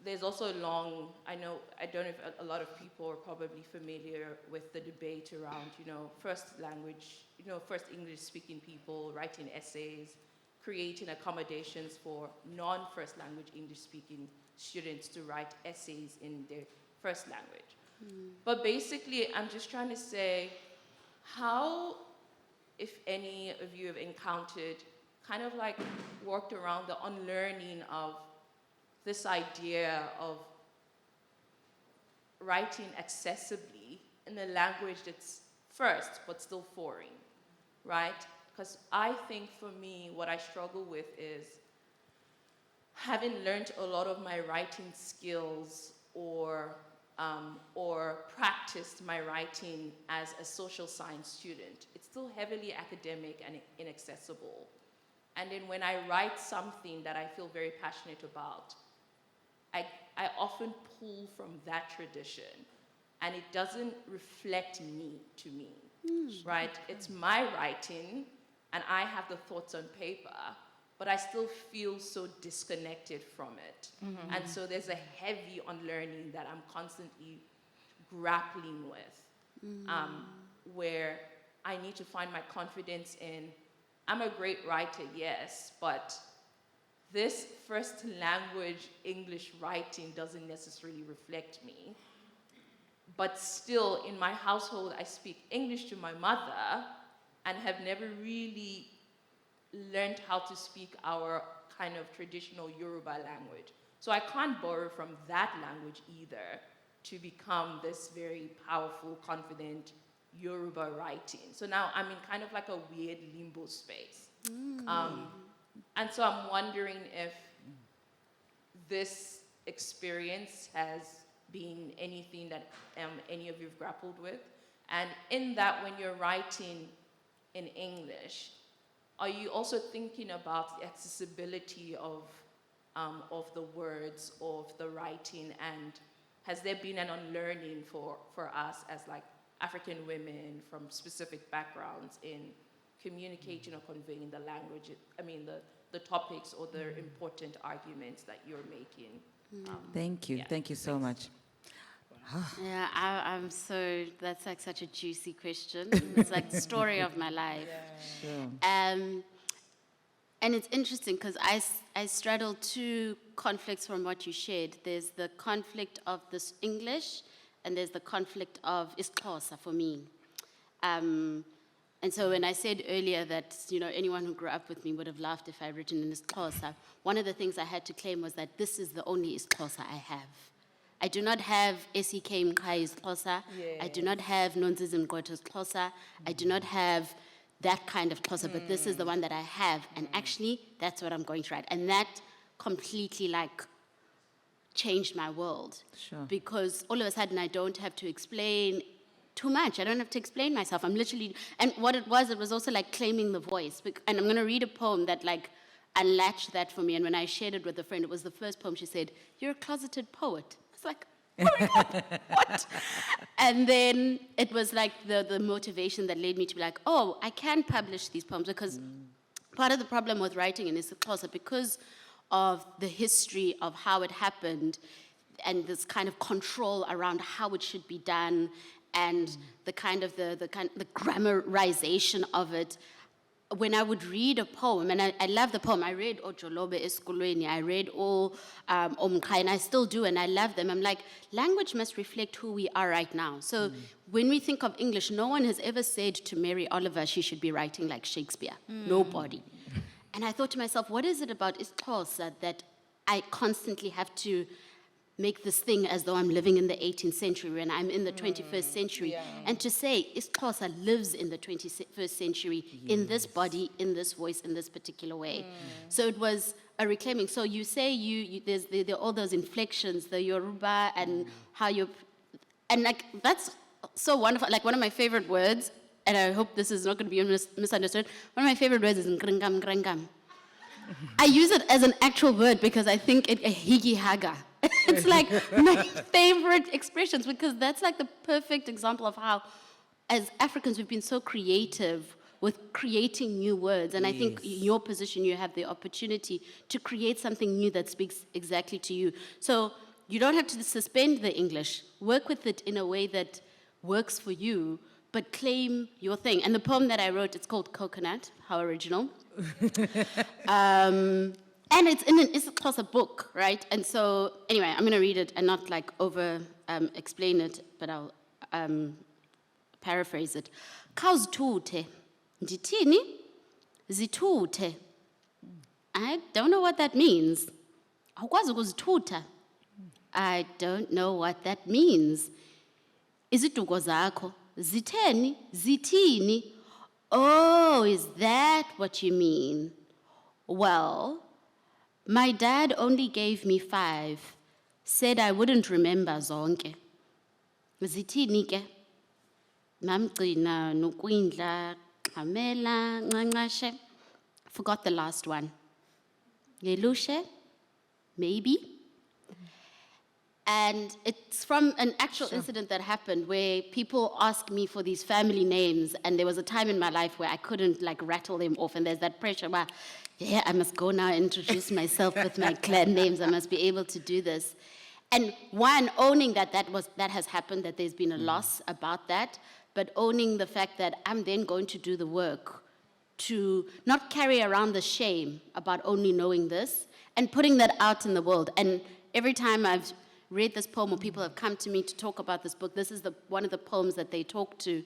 There's also a long, I don't know if a lot of people are probably familiar with the debate around, you know, first language, you know, first English speaking people writing essays, creating accommodations for non-first language English speaking students to write essays in their first language. But basically, I'm just trying to say, how, if any of you have encountered, kind of like worked around the unlearning of this idea of writing accessibly in a language that's first, but still foreign. right? Because I think for me, what I struggle with is having learned a lot of my writing skills or practiced my writing as a social science student. It's still heavily academic and inaccessible. And then when I write something that I feel very passionate about, I often pull from that tradition, and it doesn't reflect me to me, right? It's my writing, and I have the thoughts on paper, but I still feel so disconnected from it. And so there's a heavy unlearning that I'm constantly grappling with, where I need to find my confidence in, I'm a great writer, yes, but this first language English writing doesn't necessarily reflect me. But still, in my household, I speak English to my mother and have never really learned how to speak our kind of traditional Yoruba language. So I can't borrow from that language either to become this very powerful, confident Yoruba writing. So now I'm in kind of like a weird limbo space. And so I'm wondering if this experience has been anything that any of you've grappled with. And in that, when you're writing in English, are you also thinking about the accessibility of the words, of the writing, and has there been an unlearning for us as like African women from specific backgrounds in communicating or conveying the language, the topics or the important arguments that you're making? Thank you. Yeah, Thank you so much. Yeah, I'm so, that's like such a juicy question. It's like the story of my life. Sure. And it's interesting because I straddle two conflicts from what you shared. There's the conflict of this English, and there's the conflict of isiXhosa for me. And so when I said earlier that, anyone who grew up with me would have laughed if I had written in isiXhosa, one of the things I had to claim was that this is the only isiXhosa I have. I do not have Sekyiamah isiXhosa. I do not have Nonshokweni isiXhosa. I do not have that kind of Xhosa, but this is the one that I have. And actually, that's what I'm going to write. And that completely changed my world. Sure. Because all of a sudden, I don't have to explain too much. I don't have to explain myself. I'm literally, and what it was also like claiming the voice. And I'm going to read a poem that unlatched that for me. And when I shared it with a friend, it was the first poem. She said, "You're a closeted poet." I was like, oh my God, what? And then it was like the motivation that led me to be like, oh, I can publish these poems, because part of the problem with writing in isiXhosa, because of the history of how it happened and this kind of control around how it should be done and the grammarization of it. When I would read a poem, and I love the poem, I read Ojolobe Eskulweni, I read all Omkai, and I still do, and I love them. I'm like, language must reflect who we are right now. So when we think of English, no one has ever said to Mary Oliver she should be writing like Shakespeare. Nobody. And I thought to myself, what is it about isiXhosa that I constantly have to make this thing as though I'm living in the 18th century when I'm in the 21st century. Yeah. And to say isiXhosa lives in the 21st century, in this body, in this voice, in this particular way. So it was a reclaiming. So you say there are all those inflections, the Yoruba and how you, and that's so wonderful. Like one of my favorite words, and I hope this is not going to be misunderstood, one of my favorite words is Nqelenga. I use it as an actual word because I think it higi haga. It's like my favorite expressions, because that's like the perfect example of how, as Africans, we've been so creative with creating new words. And I think in your position, you have the opportunity to create something new that speaks exactly to you. So you don't have to suspend the English. Work with it in a way that works for you, but claim your thing. And the poem that I wrote, it's called Coconut. How original. And it's in an isiXhosa book, right? And so, anyway, I'm going to read it and not explain it, but I'll paraphrase it. Khawuzithuthe, ndithini? Zithuthe. I don't know what that means. Awukwazi ukuzithutha. I don't know what that means. Iziduko zakho zitheni? Zithini? Oh, is that what you mean? Well, my dad only gave me 5, said I wouldn't remember zonke. Zithini ke? Namgcina, Nokwindla, Pumelela Nqelenga. Forgot the last one. Yelushe? Maybe? And it's from an actual incident that happened where people ask me for these family names, and there was a time in my life where I couldn't rattle them off, and there's that pressure where, yeah, I must go now and introduce myself with my clan names. I must be able to do this. And one, owning that has happened, that there's been a loss about that, but owning the fact that I'm then going to do the work to not carry around the shame about only knowing this and putting that out in the world. And every time I've read this poem or people have come to me to talk about this book, this is one of the poems that they talk to,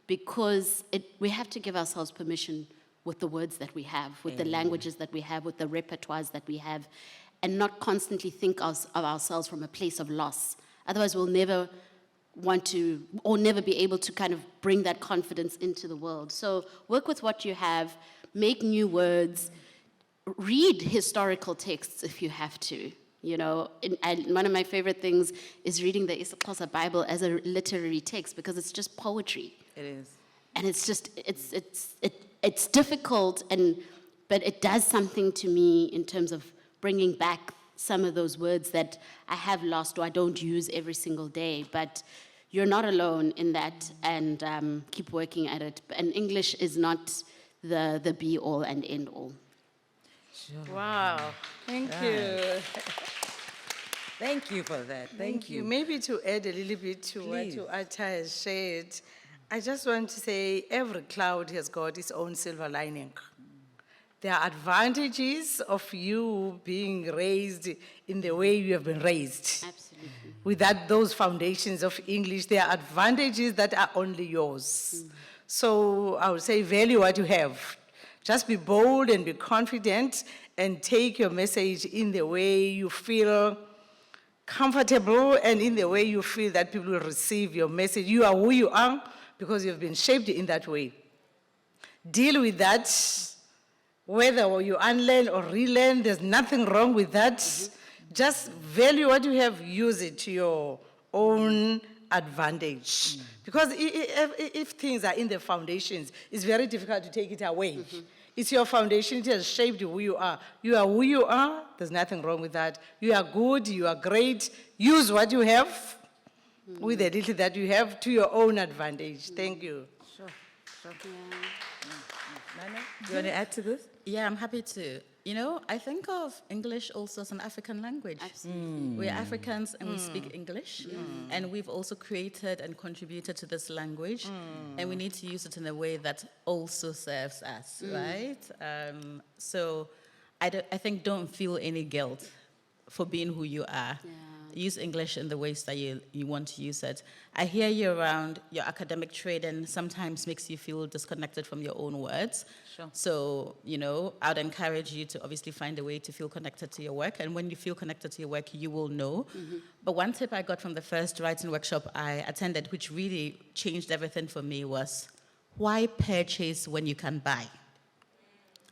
because we have to give ourselves permission with the words that we have, with the languages that we have, with the repertoires that we have, and not constantly think of ourselves from a place of loss. Otherwise, we'll never want to, or never be able to kind of bring that confidence into the world. So work with what you have, make new words, read historical texts if you have to. You know, one of my favorite things is reading the isiXhosa Bible as a literary text, because it's just poetry. It is. And it's just, it's difficult, but it does something to me in terms of bringing back some of those words that I have lost or I don't use every single day. But you're not alone in that, and keep working at it. And English is not the be-all and end-all. Sure. Wow, thank you. Thank you for that. Thank you. Maybe to add a little bit to Please. what Atta has shared, I just want to say every cloud has got its own silver lining. There are advantages of you being raised in the way you have been raised. Absolutely. Without those foundations of English, there are advantages that are only yours. So I would say value what you have. Just be bold and be confident and take your message in the way you feel comfortable and in the way you feel that people will receive your message. You are who you are because you've been shaped in that way. Deal with that, whether you unlearn or relearn, there's nothing wrong with that. Just value what you have, use it to your own advantage. Because if things are in the foundations, it's very difficult to take it away. It's your foundation, it has shaped who you are. You are who you are, there's nothing wrong with that. You are good, you are great. Use what you have with the little that you have to your own advantage. Thank you. Sure. Nana, do you want to add to this? Yeah, I'm happy to. You know, I think of English also as an African language. Absolutely. We're Africans and we speak English. And we've also created and contributed to this language. And we need to use it in a way that also serves us, right? So I think don't feel any guilt for being who you are. Yeah. Use English in the ways that you want to use it. I hear you around your academic trade, and sometimes makes you feel disconnected from your own words. Sure. So, you know, I'd encourage you to obviously find a way to feel connected to your work. And when you feel connected to your work, you will know. But one tip I got from the first writing workshop I attended, which really changed everything for me, was why purchase when you can buy?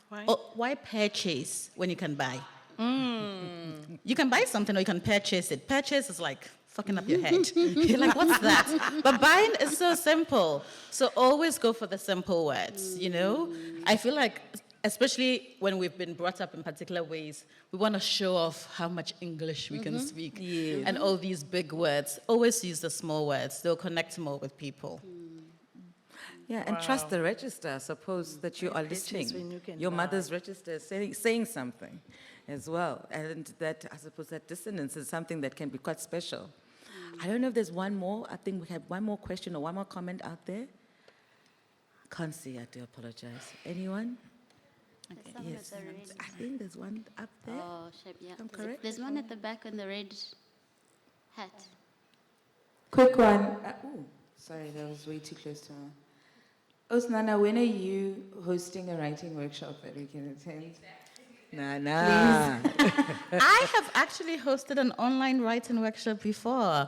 Why? Oh, why purchase when you can buy? You can buy something or you can purchase it. Purchase is like fucking up your head. You're like, what's that? But buying is so simple. So always go for the simple words, you know? I feel like, especially when we've been brought up in particular ways, we want to show off how much English we can speak. And all these big words. Always use the small words. They'll connect more with people. Yeah, and trust the register. Suppose that you are listening. when you can Your buy. mother's register is saying something as well. And that, I suppose, that dissonance is something that can be quite special. I don't know if there's one more. I think we have one more question or one more comment out there. Can't see, I do apologize. Anyone? Yes. I think there's one up there. Oh, shape, yeah. I'm correct? There's one at the back in the red hat. Quick one. Sorry, that was way too close to her. Osnana, when are you hosting a writing workshop that we can attend? Nana. I have actually hosted an online writing workshop before.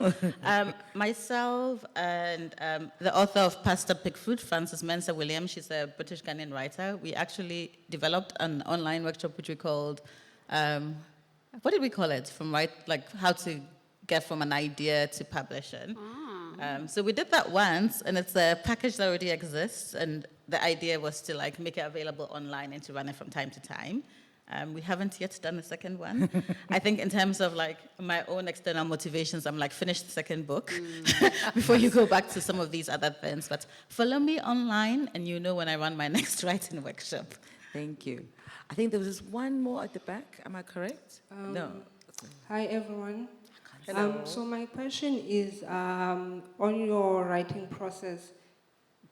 Myself and the author of Pasta Pig Food, Frances Mensah Williams, she's a British Ghanaian writer. We actually developed an online workshop which we called, what did we call it? Like how to get from an idea to publishing. So we did that once, and it's a package that already exists, and the idea was to like make it available online and to run it from time to time. We haven't yet done the second one. I think in terms of like my own external motivations, I'm like, finish the second book before you go back to some of these other things. But follow me online and you know when I run my next writing workshop. Thank you. I think there was one more at the back. Am I correct? No. Hi, everyone. Hello. So my question is, on your writing process,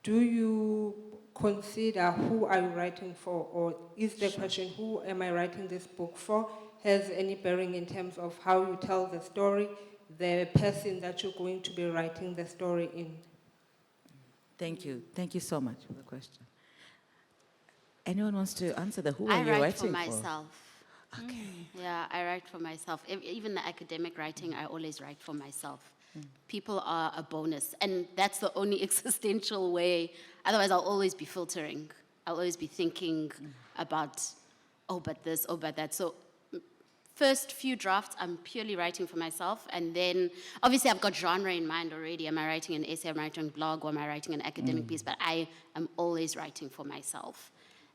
do you consider who are you writing for, or is the question, who am I writing this book for, has any bearing in terms of how you tell the story, the person that you're going to be writing the story in? Thank you. Thank you so much for the question. Anyone wants to answer the who I are you write writing for myself. Okay. Yeah, I write for myself. Even the academic writing, I always write for myself. People are a bonus, and that's the only existential way. Otherwise, I'll always be filtering. I'll always be thinking about, oh, but this, oh, but that. So first few drafts, I'm purely writing for myself, and then obviously I've got genre in mind already. Am I writing an essay, am I writing a blog, or am I writing an academic piece? But I am always writing for myself.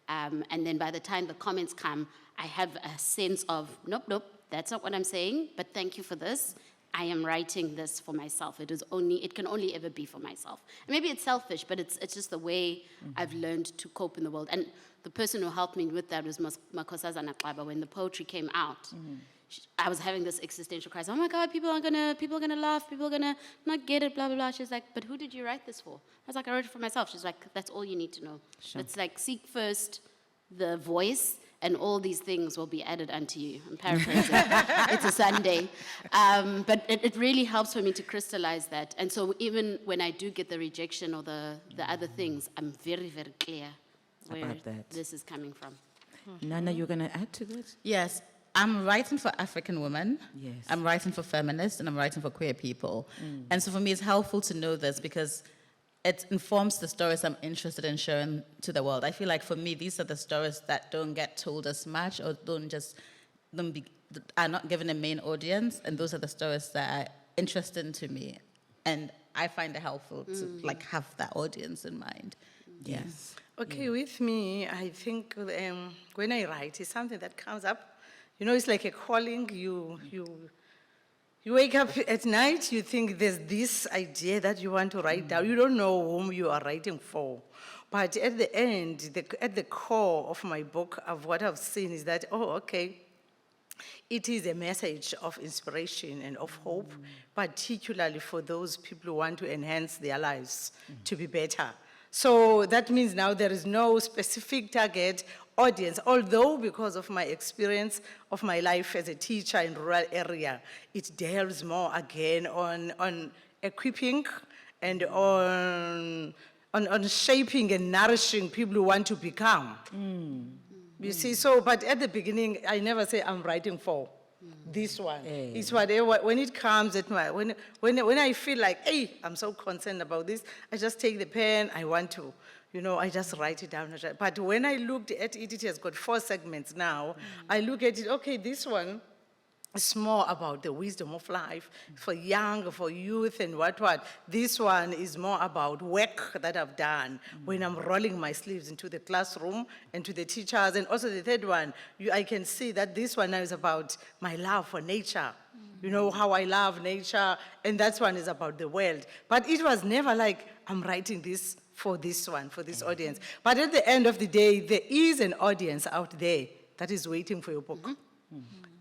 And then by the time the comments come, I have a sense of, nope, that's not what I'm saying, but thank you for this. I am writing this for myself. It can only ever be for myself. And maybe it's selfish, but it's just the way I've learned to cope in the world. And the person who helped me with that was Makhosazana Xaba. When the poetry came out, I was having this existential crisis. Oh my God, people are gonna laugh, people are gonna not get it, blah, blah, blah. She's like, but who did you write this for? I was like, I wrote it for myself. She's like, that's all you need to know. Sure. It's like, seek first the voice, and all these things will be added unto you. I'm paraphrasing. It's a Sunday. But it really helps for me to crystallize that. And so even when I do get the rejection or the other things, I'm very, very clear where About that. this is coming from. Nana, you're going to add to that? Yes, I'm writing for African women. Yes. I'm writing for feminists, and I'm writing for queer people. And so for me, it's helpful to know this because it informs the stories I'm interested in sharing to the world. I feel like for me, these are the stories that don't get told as much or are not given a main audience, and those are the stories that are interesting to me. And I find it helpful to like have that audience in mind. Yes. Okay, with me, I think when I write, it's something that comes up. You know, it's like a calling. You wake up at night, you think there's this idea that you want to write down. You don't know whom you are writing for. But at the end, at the core of my book, of what I've seen is that, it is a message of inspiration and of hope, particularly for those people who want to enhance their lives to be better. So that means now there is no specific target audience, although because of my experience of my life as a teacher in rural area, it delves more again on equipping and on shaping and nourishing people who want to become. You see, so, but at the beginning, I never say I'm writing for this one. It's whatever, when it comes at my, when I feel like, hey, I'm so concerned about this, I just take the pen, I want to, I just write it down. But when I looked at it, it has got 4 segments now. I look at it, okay, this one is more about the wisdom of life for young, for youth, and what. This one is more about work that I've done when I'm rolling my sleeves into the classroom and to the teachers. And also the third one, I can see that this one now is about my love for nature. You know, how I love nature, and that one is about the world. But it was never like, I'm writing this for this one, for this audience. But at the end of the day, there is an audience out there that is waiting for your book.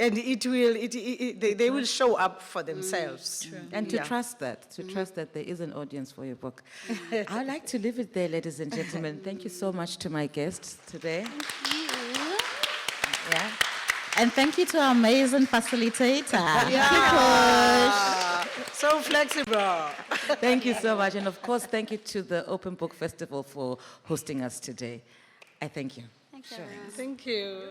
And they will show up for themselves. And to trust that, there is an audience for your book. I'd like to leave it there, ladies and gentlemen. Thank you so much to my guests today. Yeah. And thank you to our amazing facilitator. So flexible. Thank you so much. And of course, thank you to the Open Book Festival for hosting us today. I thank you. Thanks, everyone. Thank you.